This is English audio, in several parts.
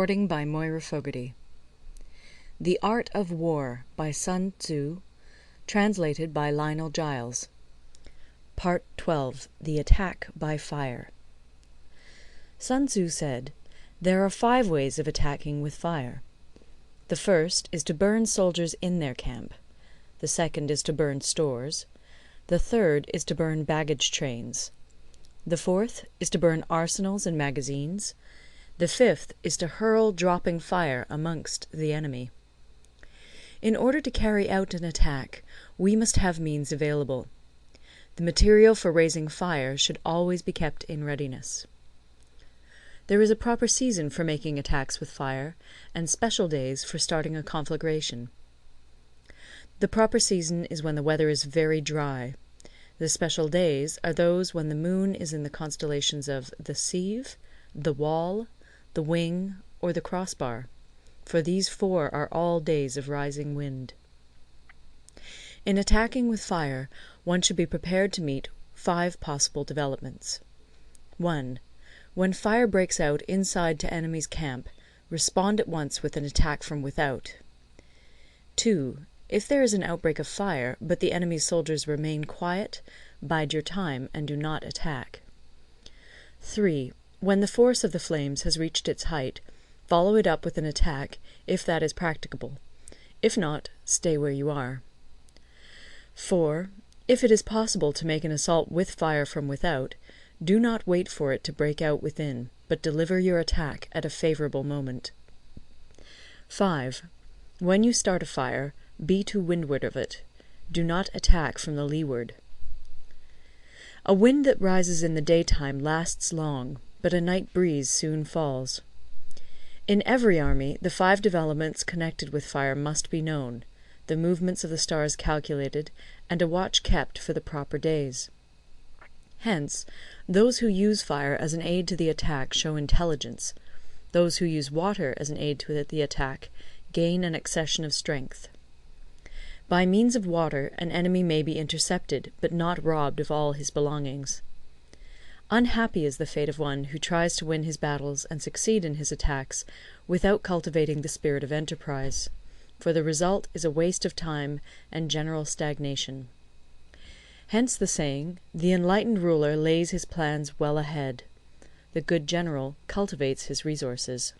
Recording by Moira Fogarty. The Art of War by Sun Tzu, translated by Lionel Giles. Part 12. The Attack by Fire. Sun Tzu said, "There are 5 ways of attacking with fire. The first is to burn soldiers in their camp. The second is to burn stores. The third is to burn baggage trains. The fourth is to burn arsenals and magazines. The fifth is to hurl dropping fire amongst the enemy." In order to carry out an attack, we must have means available. The material for raising fire should always be kept in readiness. There is a proper season for making attacks with fire, and special days for starting a conflagration. The proper season is when the weather is very dry. The special days are those when the moon is in the constellations of the Sieve, the Wall, the Wing, or the Crossbar, for these 4 are all days of rising wind. In attacking with fire, one should be prepared to meet 5 possible developments. 1. When fire breaks out inside to enemy's camp, respond at once with an attack from without. 2. If there is an outbreak of fire, but the enemy's soldiers remain quiet, bide your time and do not attack. 3. When the force of the flames has reached its height, follow it up with an attack, if that is practicable. If not, stay where you are. 4. If it is possible to make an assault with fire from without, do not wait for it to break out within, but deliver your attack at a favourable moment. 5. When you start a fire, be to windward of it. Do not attack from the leeward. A wind that rises in the daytime lasts long, but a night breeze soon falls. In every army, the 5 developments connected with fire must be known, the movements of the stars calculated, and a watch kept for the proper days. Hence, those who use fire as an aid to the attack show intelligence. Those who use water as an aid to the attack gain an accession of strength. By means of water, an enemy may be intercepted, but not robbed of all his belongings. Unhappy is the fate of one who tries to win his battles and succeed in his attacks without cultivating the spirit of enterprise, for the result is a waste of time and general stagnation. Hence the saying, "The enlightened ruler lays his plans well ahead. The good general cultivates his resources."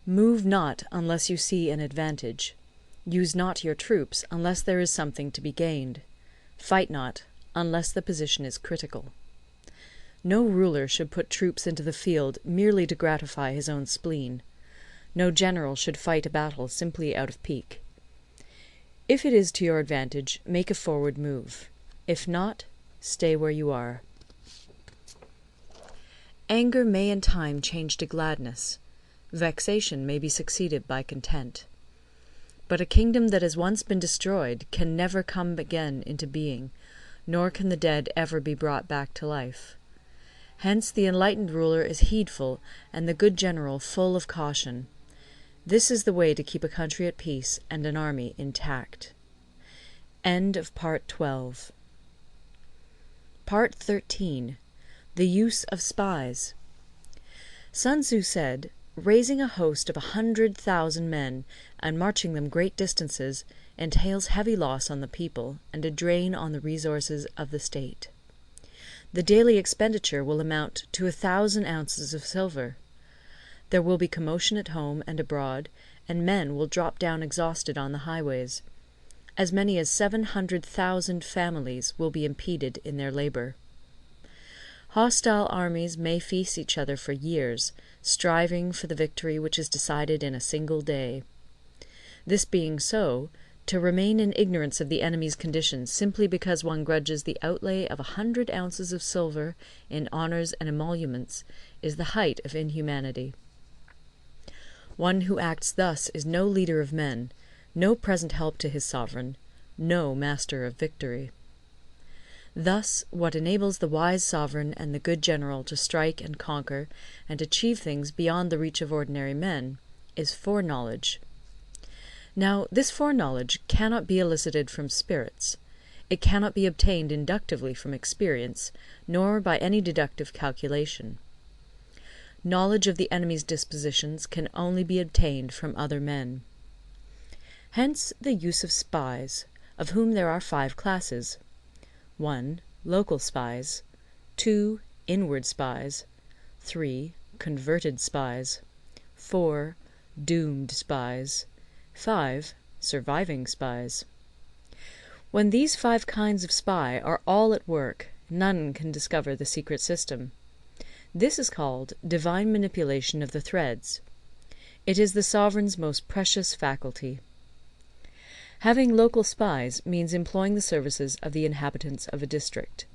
Move not unless you see an advantage. Use not your troops unless there is something to be gained. Fight not unless the position is critical. No ruler should put troops into the field merely to gratify his own spleen. No general should fight a battle simply out of pique. If it is to your advantage, make a forward move. If not, stay where you are. Anger may in time change to gladness. Vexation may be succeeded by content. But a kingdom that has once been destroyed can never come again into being, nor can the dead ever be brought back to life. Hence the enlightened ruler is heedful, and the good general full of caution. This is the way to keep a country at peace and an army intact. End of Part 12. Part 13. The Use of Spies. Sun Tzu said, "Raising a host of 100,000 men, and marching them great distances, entails heavy loss on the people, and a drain on the resources of the state. The daily expenditure will amount to 1,000 ounces of silver. There will be commotion at home and abroad, and men will drop down exhausted on the highways. As many as 700,000 families will be impeded in their labour. Hostile armies may feast each other for years, striving for the victory which is decided in a single day. This being so, to remain in ignorance of the enemy's condition simply because one grudges the outlay of 100 ounces of silver in honours and emoluments is the height of inhumanity. One who acts thus is no leader of men, no present help to his sovereign, no master of victory. Thus, what enables the wise sovereign and the good general to strike and conquer and achieve things beyond the reach of ordinary men is foreknowledge. Now, this foreknowledge cannot be elicited from spirits. It cannot be obtained inductively from experience, nor by any deductive calculation. Knowledge of the enemy's dispositions can only be obtained from other men. Hence the use of spies, of whom there are 5 classes: 1. Local spies, 2. Inward spies, 3. Converted spies, 4. Doomed spies, 5. Surviving spies. When these 5 kinds of spy are all at work, none can discover the secret system. This is called divine manipulation of the threads. It is the sovereign's most precious faculty. Having local spies means employing the services of the inhabitants of a district.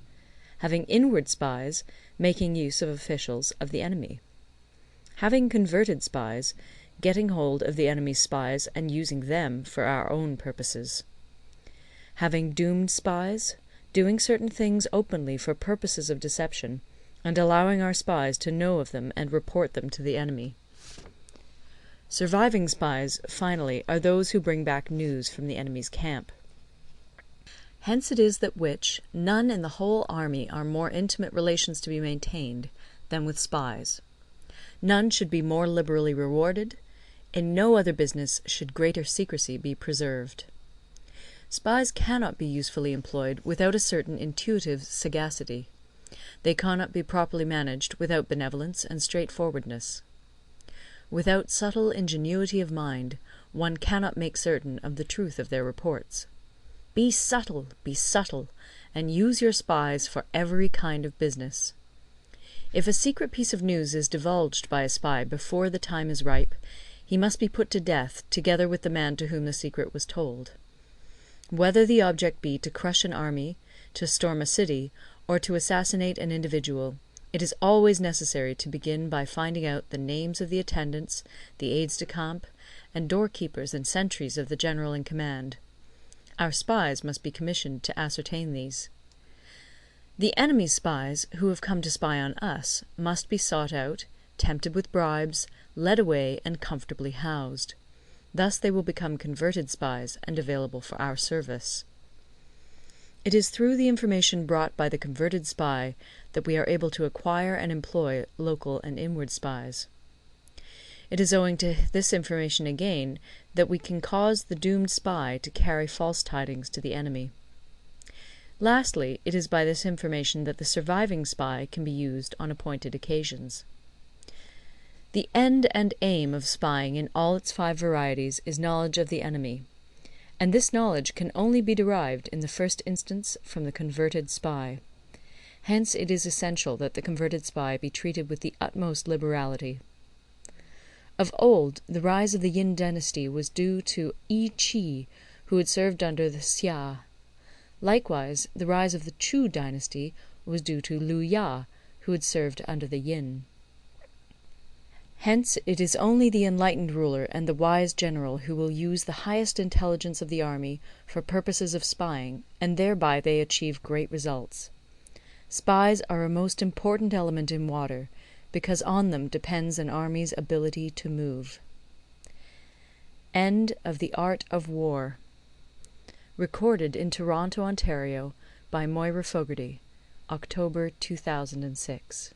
Having inward spies, making use of officials of the enemy. Having converted spies, getting hold of the enemy's spies and using them for our own purposes. Having doomed spies, doing certain things openly for purposes of deception, and allowing our spies to know of them and report them to the enemy. Surviving spies, finally, are those who bring back news from the enemy's camp. Hence it is that none in the whole army are more intimate relations to be maintained than with spies. None should be more liberally rewarded. In no other business should greater secrecy be preserved. Spies cannot be usefully employed without a certain intuitive sagacity. They cannot be properly managed without benevolence and straightforwardness. Without subtle ingenuity of mind, one cannot make certain of the truth of their reports. Be subtle, and use your spies for every kind of business. If a secret piece of news is divulged by a spy before the time is ripe, he must be put to death together with the man to whom the secret was told. Whether the object be to crush an army, to storm a city, or to assassinate an individual, it is always necessary to begin by finding out the names of the attendants, the aides de camp, and doorkeepers and sentries of the general in command. Our spies must be commissioned to ascertain these. The enemy's spies, who have come to spy on us, must be sought out, tempted with bribes, led away, and comfortably housed. Thus they will become converted spies and available for our service. It is through the information brought by the converted spy that we are able to acquire and employ local and inward spies. It is owing to this information again that we can cause the doomed spy to carry false tidings to the enemy. Lastly, it is by this information that the surviving spy can be used on appointed occasions. The end and aim of spying in all its 5 varieties is knowledge of the enemy, and this knowledge can only be derived in the first instance from the converted spy. Hence it is essential that the converted spy be treated with the utmost liberality. Of old, the rise of the Yin dynasty was due to Yi Qi, who had served under the Xia. Likewise, the rise of the Chu dynasty was due to Liu Ya, who had served under the Yin. Hence it is only the enlightened ruler and the wise general who will use the highest intelligence of the army for purposes of spying, and thereby they achieve great results. Spies are a most important element in water, because on them depends an army's ability to move. End of The Art of War. Recorded in Toronto, Ontario by Moira Fogarty, October 2006.